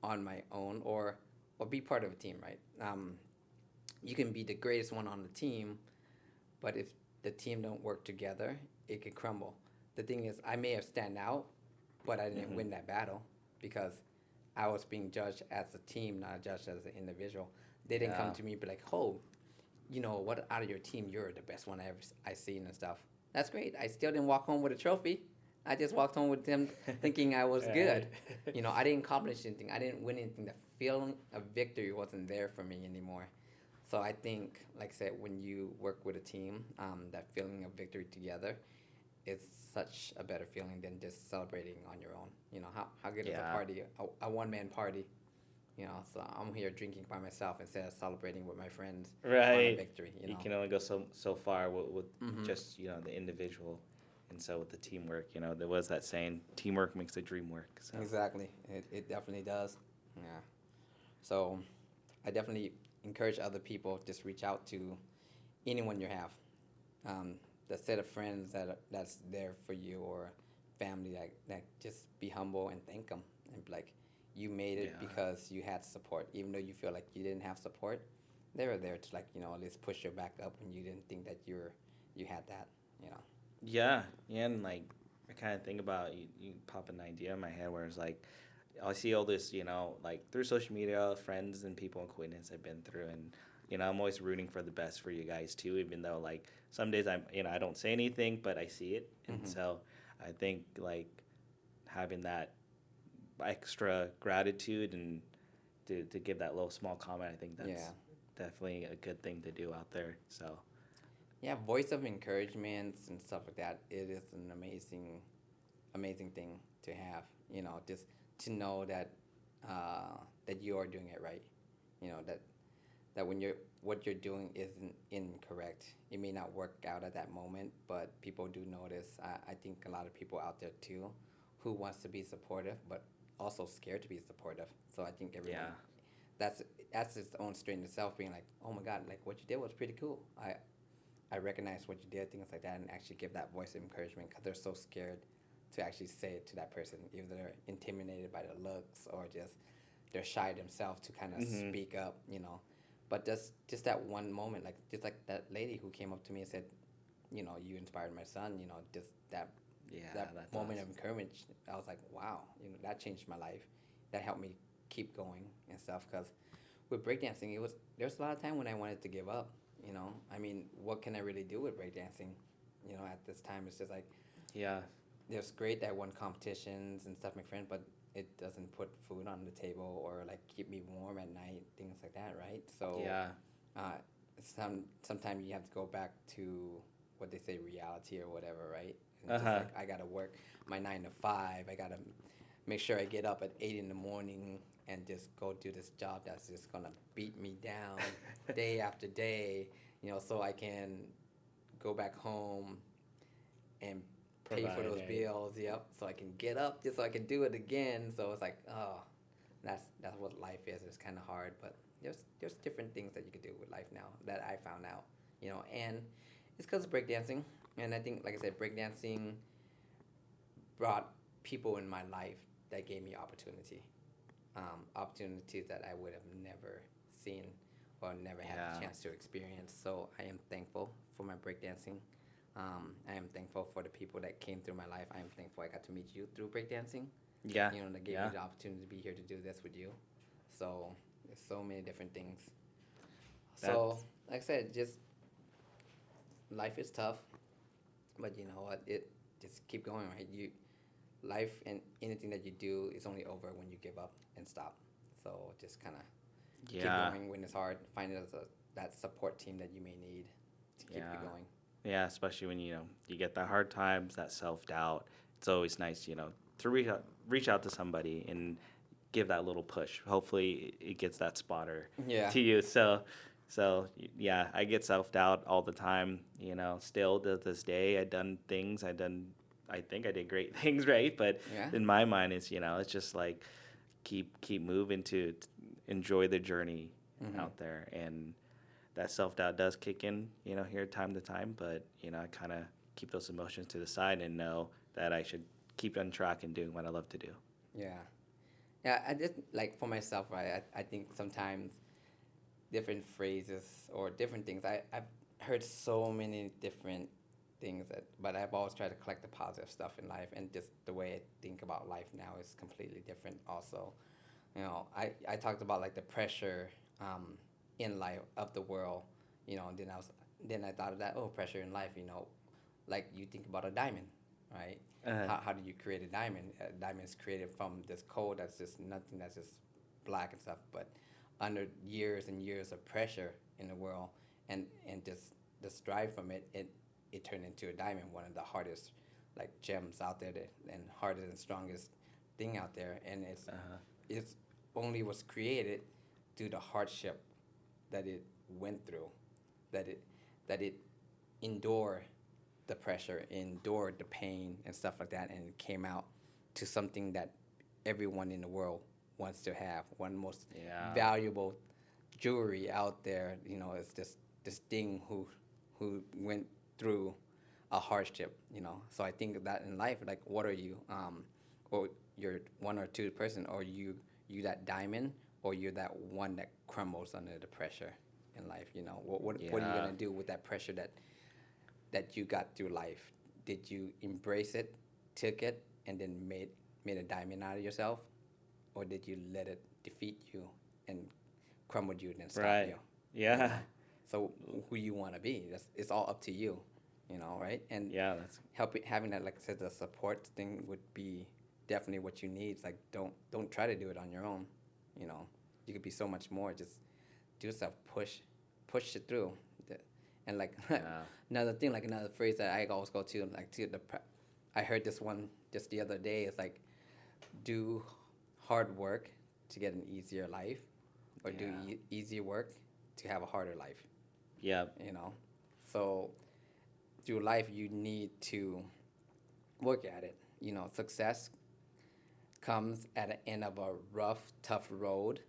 on my own or be part of a team, right? You can be the greatest one on the team, but if the team don't work together, it can crumble. The thing is, I may have stand out, but I didn't win that battle because I was being judged as a team, not judged as an individual. They didn't Yeah. come to me and be like, oh, you know what, out of your team, you're the best one I seen and stuff. That's great. I still didn't walk home with a trophy. I just walked home with them thinking I was good. You know, I didn't accomplish anything. I didn't win anything. The feeling of victory wasn't there for me anymore. So I think, like I said, when you work with a team, that feeling of victory together, it's such a better feeling than just celebrating on your own. You know, how good is a Yeah. party, a one-man party? You know, so I'm here drinking by myself instead of celebrating with my friends on a Right. victory. You You know, can only go so far with Mhm. just, you know, the individual. And so with the teamwork, you know, there was that saying, teamwork makes the dream work. So. exactly. It definitely does. Yeah. So I definitely encourage other people, just reach out to anyone you have. The set of friends that's there for you, or family that just be humble and thank them and be like, you made it Yeah. because you had support, even though you feel like you didn't have support. They were there to, like, you know, at least push your back up when you didn't think that you had that. You know. Yeah, and like I kind of think about you pop an idea in my head where it's like I see all this, like through social media, friends and people and acquaintances I've been through, and I'm always rooting for the best for you guys too. Even though like some days I don't say anything, but I see it, and Hmm. so I think like having that extra gratitude and to give that little small comment, I think Yeah. that's definitely a good thing to do out there. So Yeah, voice of encouragement and stuff like that. It is an amazing thing to have. Just to know that that you are doing it right. That when what you're doing isn't incorrect. It may not work out at that moment, but people do notice. I think a lot of people out there too, who wants to be supportive, but also scared to be supportive. So I think everyone yeah, that's that's its own strength itself, being like, oh my God, like what you did was pretty cool. I recognize what you did, things like that, and actually give that voice of encouragement because they're so scared to actually say it to that person. Either they're intimidated by the looks or just they're shy themselves to kind of hmm speak up. But just that one moment, like just like that lady who came up to me and said, you inspired my son. Just yeah, that that's moment awesome. of encouragement. I was like, wow, that changed my life. That helped me keep going and stuff. Because with breakdancing, there's a lot of time when I wanted to give up. I mean, what can I really do with breakdancing? At this time, it's just like Yeah, it's great that I won competitions and stuff, my friend, but it doesn't put food on the table or like keep me warm at night, things like that, right? So, yeah, uh, sometimes you have to go back to what they say reality or whatever, right? And just uh-huh. like I gotta work my 9 to 5, I gotta make sure I get up at 8 in the morning and just go do this job that's just gonna beat me down day after day, so I can go back home and pay for Provide, those right? bills. Yep. So I can get up just so I can do it again. So it's like, oh, that's what life is. It's kind of hard, but there's different things that you can do with life now that I found out. And it's because of breakdancing. And I think, like I said, breakdancing brought people in my life that gave me opportunities that I would have never seen or never had Yeah, the chance to experience. So I am thankful for my breakdancing. I am thankful for the people that came through my life. I am thankful I got to meet you through breakdancing. yeah, That gave me yeah. the opportunity to be here to do this with you. So there's so many different things. So That's like I said, just life is tough, but you know what? It just keep going, right? Life and anything that you do is only over when you give up and stop. So just kind of keep yeah, going when it's hard. Find that support team that you may need to keep you yeah, going. yeah. Especially when you get that hard times, that self doubt. It's always nice, to reach out to somebody and give that little push. Hopefully, it gets that spotter Yeah. to you. Yeah, I get self doubt all the time. Still to this day, I think I did great things, right? But Yeah. in my mind, it's just like keep moving to enjoy the journey Hmm. out there, and that self doubt does kick in, here time to time. But I kind of keep those emotions to the side and know that I should keep on track and doing what I love to do. Yeah. Yeah. I just like for myself, right? I think sometimes different phrases or different things. I've heard so many different things but I've always tried to collect the positive stuff in life, and just the way I think about life now is completely different also. I talked about like the pressure in life of the world, and then I thought of that, oh, pressure in life, like you think about a diamond, right? Uh, How do you create a diamond? A diamond is created from this coal that's just nothing, that's just black and stuff, but under years and years of pressure in the world, and just the strive from it turned into a diamond, one of the hardest like gems out there, and hardest and strongest thing out there, and uh, it's only was created due to hardship that it went through, that it endured the pressure, endured the pain and stuff like that, and it came out to something that everyone in the world wants to have. One most yeah, valuable jewelry out there, is this thing who went through a hardship. So I think that in life, like, what are you? Or you're one or two person, or you that diamond, or you're that one that crumbles under the pressure in life. What are you yeah. gonna do with that pressure that you got through life? Did you embrace it, took it, and then made a diamond out of yourself? or did you let it defeat you and crumble you and then stop Right. you? Yeah. So who you want to be, it's all up to you, right? And Yeah. That's having that, like I said, the support thing would be definitely what you need. It's like don't try to do it on your own. You know, you could be so much more. Just do stuff, push it through. And like yeah. another thing, like another phrase that I always go to, like I heard this one just the other day. It's like do hard work to get an easier life, or do Yeah. easier work to have a harder life. Yeah. So through life you need to work at it. Success comes at the end of a rough, tough road,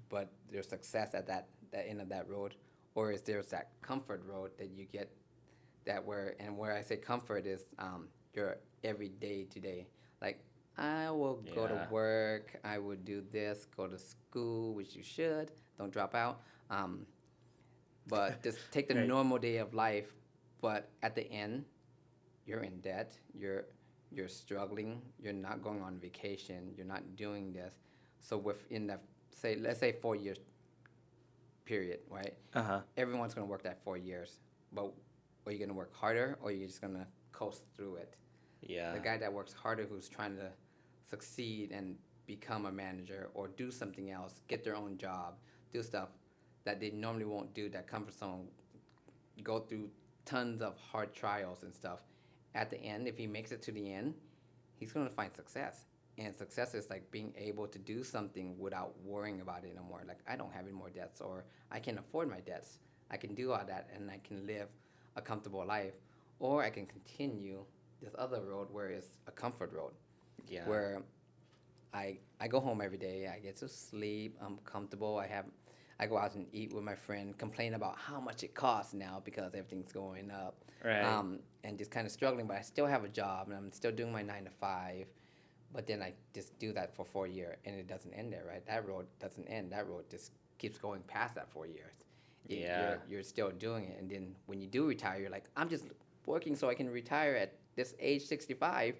but there's success at that end of that road, or is there's that comfort road that you get, where I say comfort is your everyday today. Like I will go to Yeah. work, I would do this, go to school, which you should, don't drop out. But just take the Right. normal day of life, but at the end, you're in debt, you're struggling, you're not going on vacation, you're not doing this. So within that, let's say 4 years period, right? Uh-huh. Everyone's gonna work that 4 years, but are you gonna work harder, or are you just gonna coast through it? Yeah. The guy that works harder, who's trying to succeed and become a manager or do something else, get their own job, do stuff that they normally won't do, that comfort zone, go through tons of hard trials and stuff. At the end, if he makes it to the end, he's going to find success. And success is like being able to do something without worrying about it anymore. Like, I don't have any more debts, or I can afford my debts. I can do all that, and I can live a comfortable life. Or I can continue this other road where it's a comfort road, Yeah. where I go home every day, I get to sleep, I'm comfortable, I go out and eat with my friend, complain about how much it costs now because everything's going up. Right. And just kind of struggling, but I still have a job and I'm still doing my 9 to 5. But then I just do that for 4 years and it doesn't end there, right? That road doesn't end. That road just keeps going past that 4 years. Yeah. You're still doing it. And then when you do retire, you're like, I'm just working so I can retire at this age 65.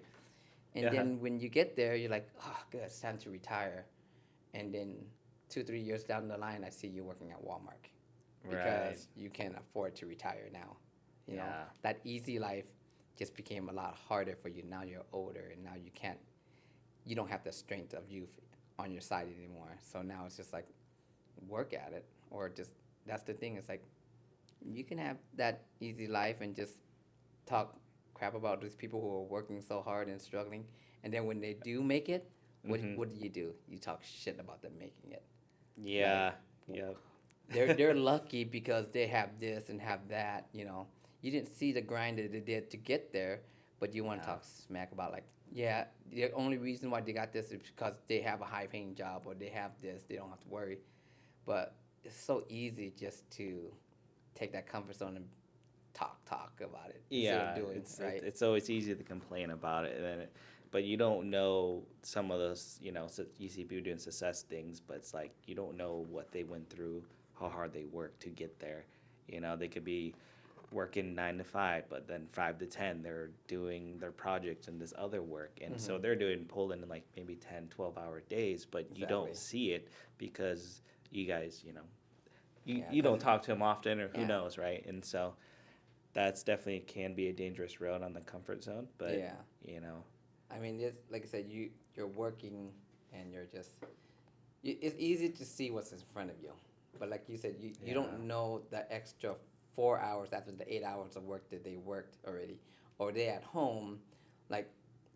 And Yeah. then when you get there, you're like, oh, good, it's time to retire. And then 2-3 years down the line, I see you working at Walmart because Right. you can't afford to retire now. You know, Yeah. that easy life just became a lot harder for you. Now you're older, and now you don't have the strength of youth on your side anymore. So now it's just like, work at it, or just, that's the thing. It's like, you can have that easy life and just talk crap about these people who are working so hard and struggling, and then when they do make it, what do? You talk shit about them making it. Yeah. Yep. They're lucky because they have this and have that. You didn't see the grind that they did to get there, but you want to Yeah. talk smack about, like, yeah, the only reason why they got this is because they have a high paying job, or they have this, they don't have to worry. But it's so easy just to take that comfort zone and talk about it instead Yeah, of doing, right? it's always easy to complain about it, but you don't know some of those. So you see people doing success things, but it's like you don't know what they went through, how hard they worked to get there. They could be working 9 to 5, but then 5 to 10 they're doing their projects and this other work, and so they're pulling in like maybe 10, 12-hour days, but you don't Exactly. see it because you guys, Yeah, you don't 'cause- talk to them often, or who Yeah. knows, right? And so that's definitely can be a dangerous road on the comfort zone, but Yeah. you know, I mean, it's like I said, you're working and you're just. It's easy to see what's in front of you, but like you said, you Yeah. don't know the extra 4 hours after the 8 hours of work that they worked already, or they at home, like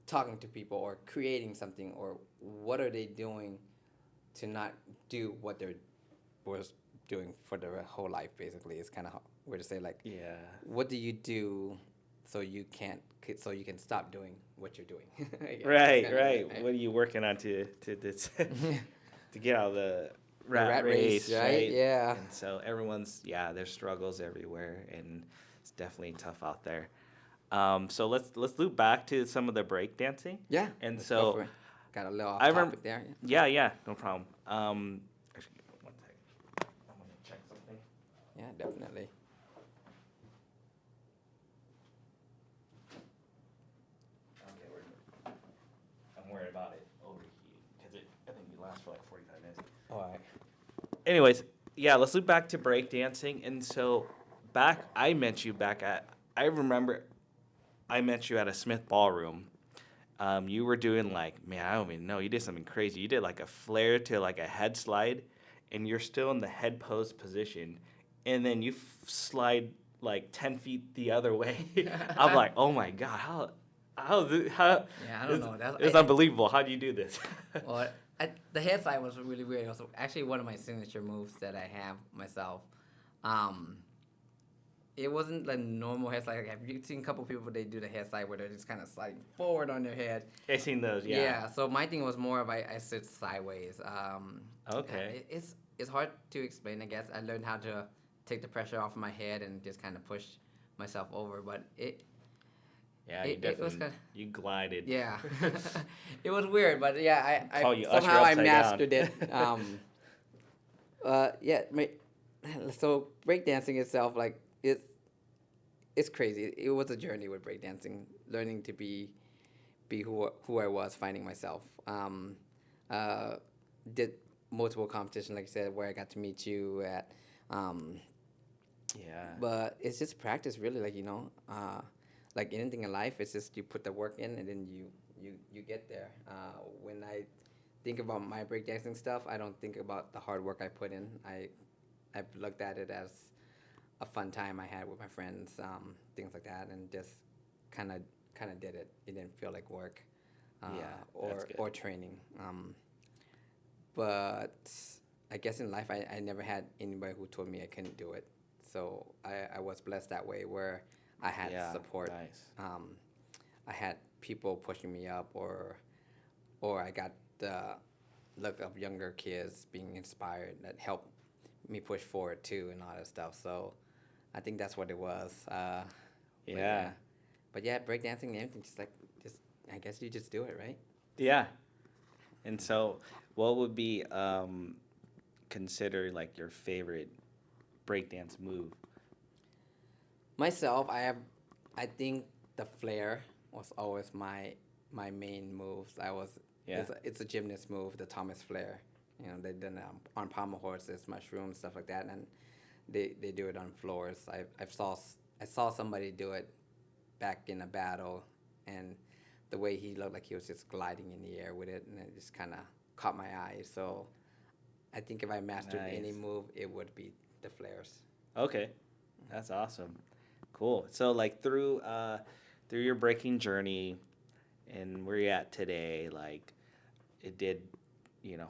talking to people or creating something, or what are they doing to not do what they're was doing for their whole life. Basically, it's kind of weird to say, like, yeah, what do you do so you can stop doing what you're doing? I guess. right, It's kinda right. weird, What are you working on to this to get out of the The rat race, right? Yeah. And so there's struggles everywhere, and it's definitely tough out there. So let's loop back to some of the breakdancing. Yeah. And let's so go for it. Got a little off I remember- topic there. Yeah, no problem. Actually, one second. I'm gonna check something. Yeah, definitely. Okay, I'm worried about it overheating because anyways, yeah, let's loop back to breakdancing. And so I remember I met you at a Smith Ballroom. You were doing like, man, I don't even know. You did something crazy. You did like a flare to like a head slide, and you're still in the head pose position, and then you slide like 10 feet the other way. I'm like, oh my god, how Yeah, I don't know. it's unbelievable. How do you do this? Well, the head slide was really weird. It was actually one of my signature moves that I have myself. Um, it wasn't the normal head slide. Like, have you seen a couple people, they do the head slide where they're just kind of sliding forward on their head? I've seen those, yeah. Yeah, so my thing was more of I sit sideways. Okay. It's hard to explain, I guess. I learned how to take the pressure off of my head and just kind of push myself over, but Yeah, you it definitely was kinda, you glided. yeah. It was weird, but yeah, Call you Usher somehow I upside mastered down. it. Yeah, so breakdancing itself, like it's crazy. It was a journey with breakdancing, learning to be who I was, finding myself. Did multiple competitions, like I said, where I got to meet you at. Yeah. But it's just practice, really. Like anything in life, it's just you put the work in and then you get there. When I think about my breakdancing stuff, I don't think about the hard work I put in. I've looked at it as a fun time I had with my friends, things like that, and just kind of did it. It didn't feel like work, or training. But I guess in life, I never had anybody who told me I couldn't do it. So I was blessed that way, where I had support. Nice. I had people pushing me up, or I got the look of younger kids being inspired that helped me push forward too, and all that stuff. So I think that's what it was. But yeah, breakdancing and everything, just I guess you just do it, right? Yeah. And so, what would be considered like your favorite breakdance move? Myself, I think the flare was always my main moves. It's a gymnast move, the Thomas flare. You know, they done it on pommel horses, mushrooms, stuff like that, and they do it on floors. I saw somebody do it back in a battle, and the way he looked like he was just gliding in the air with it, and it just kind of caught my eye. So I think if I mastered any move, it would be the flares. Okay, that's awesome. Cool. So like through your breaking journey and where you're at today, like it did,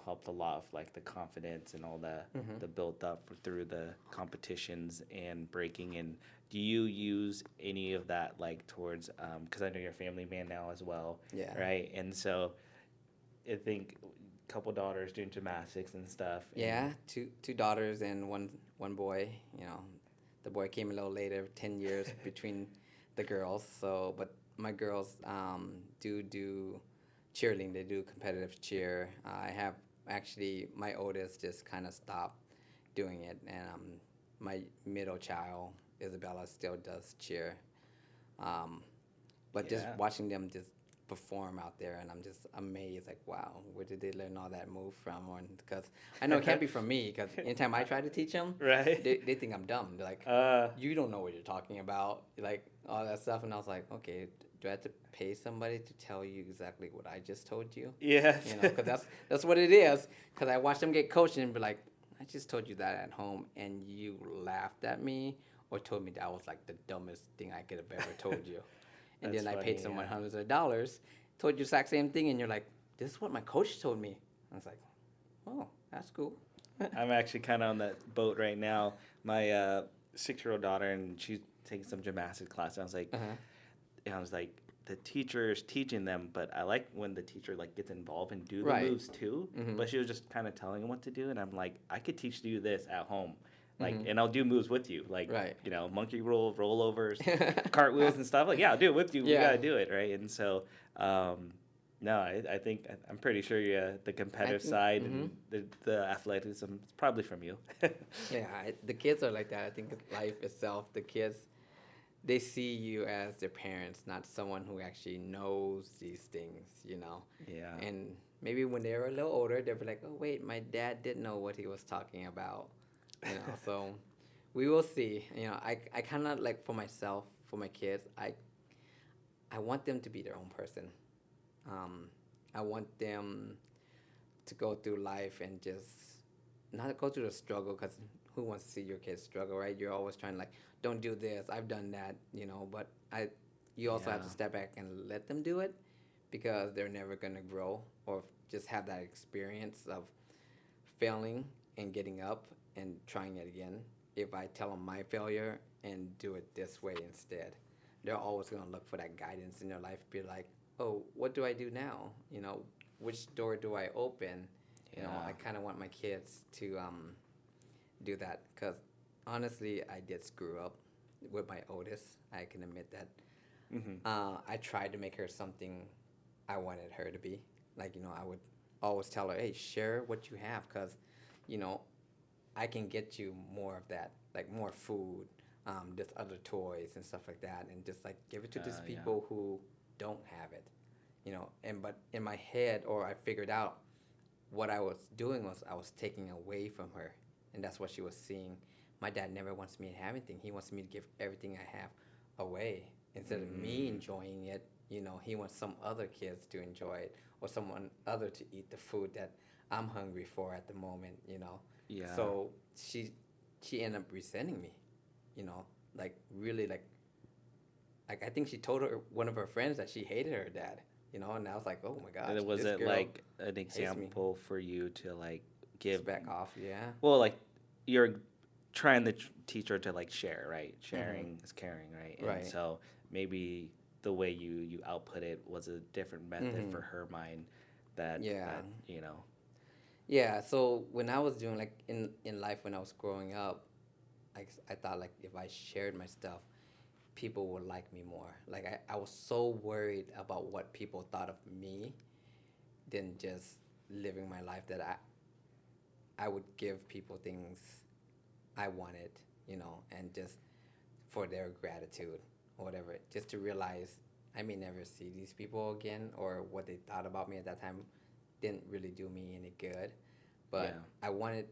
helped a lot of like the confidence and all the built up through the competitions and breaking. And do you use any of that like towards because I know you're a family man now as well, right? And so I think a couple daughters doing gymnastics and stuff. Yeah, two daughters and one boy. The boy came a little later, 10 years between the girls. So, but my girls do cheerleading. They do competitive cheer. I have actually, my oldest just kind of stopped doing it, and my middle child, Isabella, still does cheer. But just watching them just perform out there, and I'm just amazed, like, wow, where did they learn all that move from? Because I know it can't be from me, because anytime I try to teach them, right, they think I'm dumb. They're like, you don't know what you're talking about, like all that stuff. And I was like, okay, do I have to pay somebody to tell you exactly what I just told you? Yeah. Because that's what it is. Because I watch them get coached and be like, I just told you that at home, and you laughed at me or told me that was like the dumbest thing I could have ever told you. And then I paid someone hundreds of dollars, told you the exact same thing, and you're like, this is what my coach told me. I was like, oh, that's cool. I'm actually kind of on that boat right now. My 6-year-old daughter, and she's taking some gymnastics class. And I was like, the teacher is teaching them, but I like when the teacher like gets involved and do the moves too. But she was just kind of telling them what to do, and I'm like, I could teach you this at home. Like, and I'll do moves with you, like, monkey roll, rollovers, cartwheels and stuff. Like, yeah, I'll do it with you. We got to do it, right? And so, no, I think, I'm pretty sure the competitive side and the athleticism is probably from you. Yeah, the kids are like that. I think life itself, the kids, they see you as their parents, not someone who actually knows these things, you know. Yeah. And maybe when they're a little older, they'll be like, "Oh wait, my dad did know what he was talking about," you know. So we will see. You know, I kind of like for myself, for my kids, I want them to be their own person. Um, I want them to go through life and just not go through the struggle because who wants to see your kids struggle, right? You're always trying to like, don't do this, I've done that, you know, but you also have Yeah. to step back and let them do it because they're never going to grow or just have that experience of failing and getting up and trying it again. If I tell them my failure and do it this way instead, they're always going to look for that guidance in their life, be like, oh, what do I do now? You know, which door do I open? You know, Yeah. I kind of want my kids to do that because honestly, I did screw up with my oldest. I can admit that. Mm-hmm. I tried to make her something I wanted her to be. Like, you know, I would always tell her, hey, share what you have because, you know, I can get you more of that, like more food, just other toys and stuff like that, and just like give it to these Yeah. people who don't have it, you know. And but in my head, or I figured out what I was doing was I was taking away from her, and that's what she was seeing. My dad never wants me to have anything. He wants me to give everything I have away instead of me Mm. enjoying it. You know, he wants some other kids to enjoy it or someone other to eat the food that I'm hungry for at the moment. You know, Yeah. so she ended up resenting me. You know, like really like I think she told one of her friends that she hated her dad. You know, and I was like, oh my gosh, And was this it girl like an hates me. example for you to like Just give? back off, yeah. Well, like you're trying to teach her to like share, right? Hmm. Sharing is caring, right? And Right. so maybe the way you output it was a different method Hmm. for her mind that Yeah. that you know. Yeah. So when I was doing like in life when I was growing up, I thought like if I shared my stuff, people would like me more. Like I was so worried about what people thought of me than just living my life that I would give people things I wanted, you know, and just for their gratitude or whatever, just to realize I may never see these people again or what they thought about me at that time didn't really do me any good. But Yeah. I wanted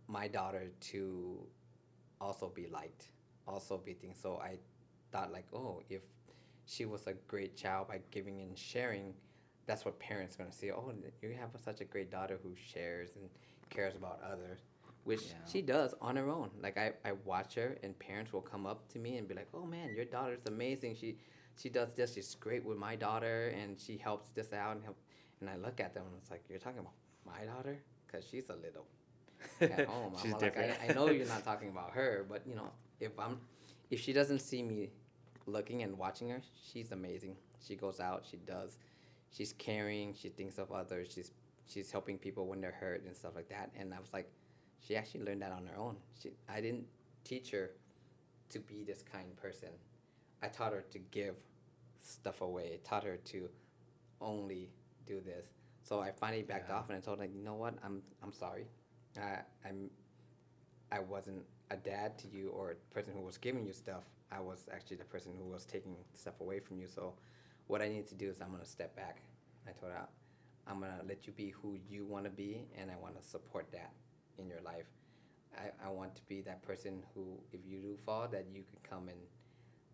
my daughter to also be liked, also be things. So I thought like, oh, if she was a great child by giving and sharing, that's what parents are gonna see. Oh, you have such a great daughter who shares and cares about others, which Yeah. she does on her own. Like I watch her, and parents will come up to me and be like, "Oh man, your daughter's amazing. She does this. She's great with my daughter, and she helps this out and help." And I look at them and it's like, "You're talking about my daughter? Cause she's a little at home." She's I'm like, different. I know you're not talking about her, but you know, if she doesn't see me looking and watching her, she's amazing. She goes out, she does, she's caring, she thinks of others, she's helping people when they're hurt and stuff like that. And I was like, she actually learned that on her own. I didn't teach her to be this kind person. I taught her to give stuff away. I taught her to only do this. So I finally backed Yeah. off and I told her, you know what, I'm sorry. I'm I wasn't a dad to you or a person who was giving you stuff. I was actually the person who was taking stuff away from you. So what I need to do is I'm gonna step back. I told her I'm gonna let you be who you want to be, and I want to support that in your life. I want to be that person who, if you do fall, that you can come and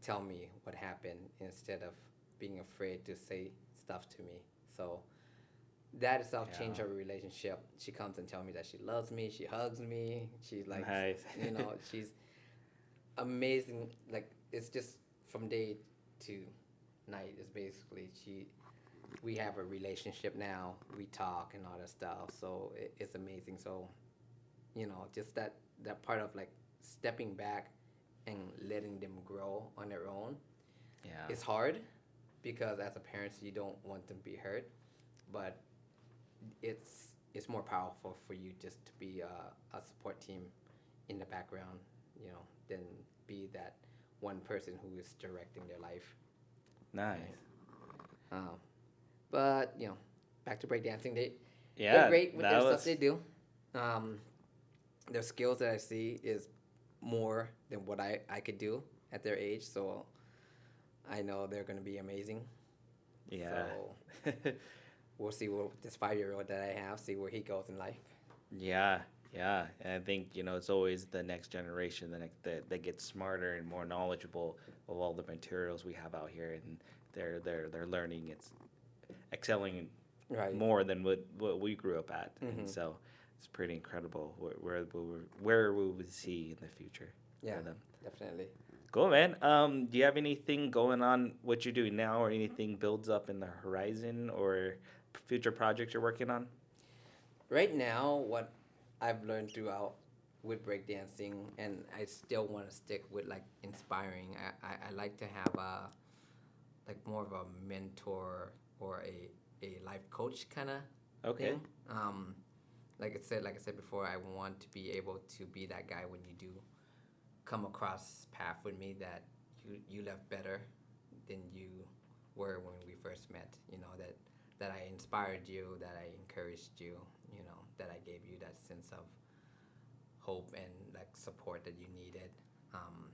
tell me what happened instead of being afraid to say stuff to me. So that itself changed Yeah. our relationship. She comes and tells me that she loves me. She hugs me. She like, Nice. you know, she's amazing. Like it's just from day to night. Is basically we have a relationship now. We talk and all that stuff. So it's amazing. So you know, just that part of like stepping back and letting them grow on their own. Yeah. It's hard because as a parent you don't want them to be hurt, but it's more powerful for you just to be a support team in the background, you know, than be that one person who is directing their life. Nice. Right. Um, but you know, back to breakdancing, they're Yeah, great with that their stuff was they do. Um, their skills that I see is more than what I could do at their age, so I know they're going to be amazing. Yeah. So we'll see what this 5-year-old that I have, see where he goes in life. Yeah, yeah, and I think it's always the next generation that gets smarter and more knowledgeable of all the materials we have out here, and they're learning, it's excelling Right. more than what we grew up at, and so it's pretty incredible where we would see in the future Yeah, for them. definitely. Cool, man. Do you have anything going on what you're doing now, or anything builds up in the horizon, or future projects you're working on? Right now, what I've learned throughout with breakdancing, and I still want to stick with like inspiring. I like to have a like more of a mentor or a life coach kind of Okay. thing. Like I said before, I want to be able to be that guy when you do come across path with me that you left better than you were when we first met. You know that I inspired you, that I encouraged you. You know that I gave you that sense of hope and like support that you needed. Um,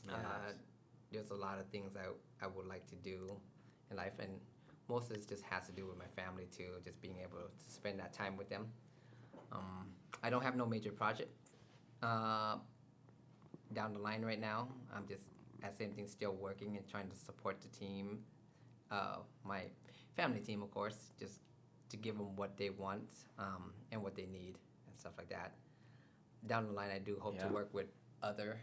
Yes. there's a lot of things I would like to do in life, and most of this just has to do with my family too. Just being able to spend that time with them. I don't have no major project uh, down the line right now. I'm just at same thing, still working and trying to support the team, my family team, of course, just to give them what they want and what they need and stuff like that. Down the line, I do hope to Yeah. work with other,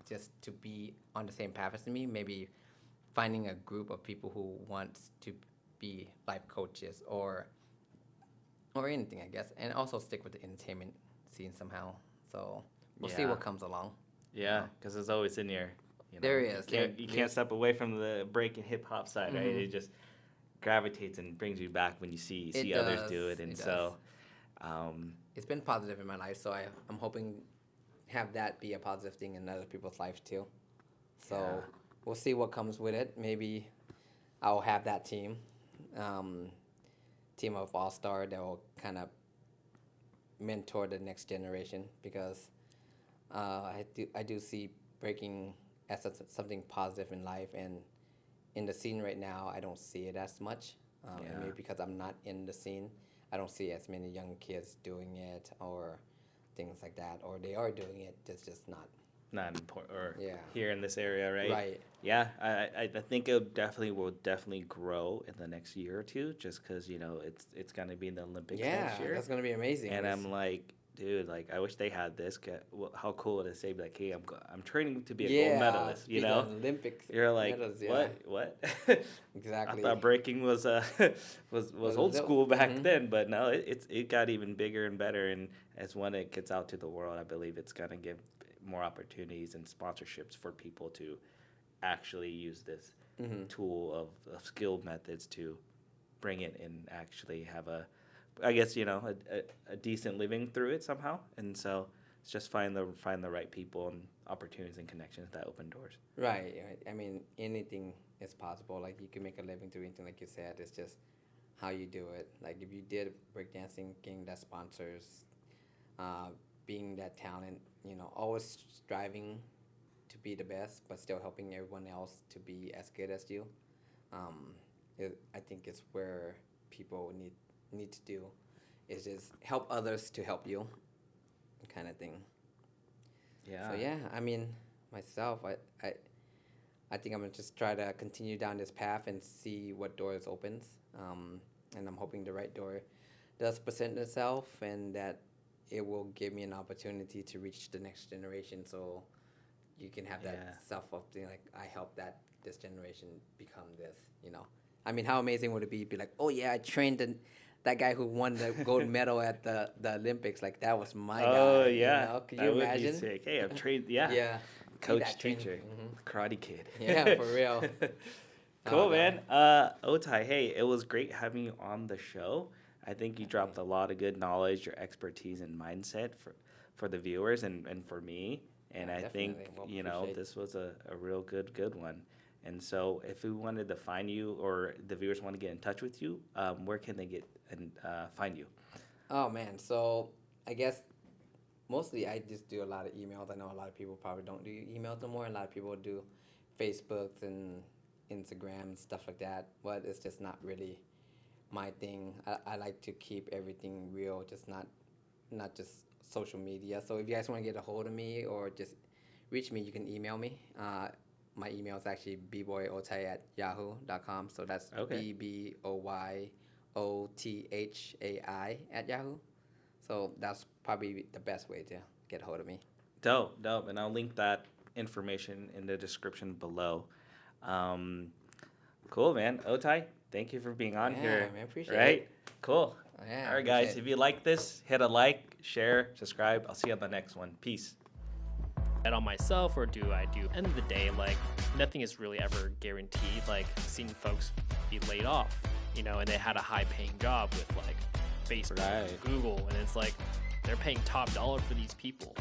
just to be on the same path as me. Maybe finding a group of people who wants to be life coaches or anything, I guess, and also stick with the entertainment scene somehow. So we'll see Yeah. what comes along. Yeah, because it's always in your. There You is. you can't step away from the break and hip hop side, right? It just gravitates and brings you back when you see others do it, and It so. It's been positive in my life, so I'm hoping have that be a positive thing in other people's lives too. So Yeah. we'll see what comes with it. Maybe I'll have that team, team of all-star that will kind of mentor the next generation, because I do see breaking as something positive in life, and in the scene right now I don't see it as much. And Yeah. maybe because I'm not in the scene, I don't see as many young kids doing it or things like that, or they are doing it, just not. Not important, or Yeah. here in this area, right? Right. Yeah, I think it will definitely grow in the next year or two, just because it's gonna be in the Olympics Yeah, next year, that's gonna be amazing. and It's- I'm like, dude, like I wish they had this. How cool would it say, like, hey, I'm training to be a gold medalist, be the Olympics You're like, medals, yeah. what? Exactly. I thought breaking was was old school back then, but no, it got even bigger and better. And as when it gets out to the world, I believe it's gonna give more opportunities and sponsorships for people to actually use this tool of skilled methods to bring it and actually have I guess a decent living through it somehow. And so it's just find the right people and opportunities and connections that open doors. Right, right. I mean, anything is possible. Like you can make a living through anything, like you said. It's just how you do it. Like if you did breakdancing, getting that sponsors, being that talent, always striving to be the best, but still helping everyone else to be as good as you. I think it's where people need to do, is just help others to help you, kind of thing. Yeah. So yeah, I mean, myself, I think I'm gonna just try to continue down this path and see what doors opens. And I'm hoping the right door does present itself, and that it will give me an opportunity to reach the next generation. So you can have that Yeah. self-up thing, like I helped this generation become this. I mean, how amazing would it be like, oh yeah, I trained that guy who won the gold medal at the Olympics. Like that was my guy. Oh yeah. Could That you would be imagine? sick. Hey, I've trained. Yeah. Yeah. Be Coach, that trainer. teacher, Karate Kid. Yeah, for real. Cool, Oh, man. Outhay, hey, it was great having you on the show. I think you dropped a lot of good knowledge, your expertise and mindset for the viewers and for me. And Yeah, I think, definitely. Well, appreciate this was a real good one. And so if we wanted to find you, or the viewers want to get in touch with you, where can they get and find you? Oh man, so I guess Mostly, I just do a lot of emails. I know a lot of people probably don't do emails no more. A lot of people do Facebooks and Instagram and stuff like that. But it's just not really my thing. I like to keep everything real, just not just social media. So if you guys want to get a hold of me or just reach me, you can email me. My email is actually bboyothay@yahoo.com. So that's Okay. bboyothay@yahoo. So that's probably the best way to get a hold of me. Dope, dope. And I'll link that information in the description below. Um, cool, man. Outhay, thank you for being on Yeah, here. man, appreciate Right? it. Cool. Yeah, All right, guys. appreciate If it. you like this, hit a like, share, subscribe. I'll see you on the next one. Peace. Bet on myself, or do I do? End of the day, like, nothing is really ever guaranteed. Like, seeing folks be laid off, and they had a high-paying job with like Facebook, Right. Google, and it's like they're paying top dollar for these people.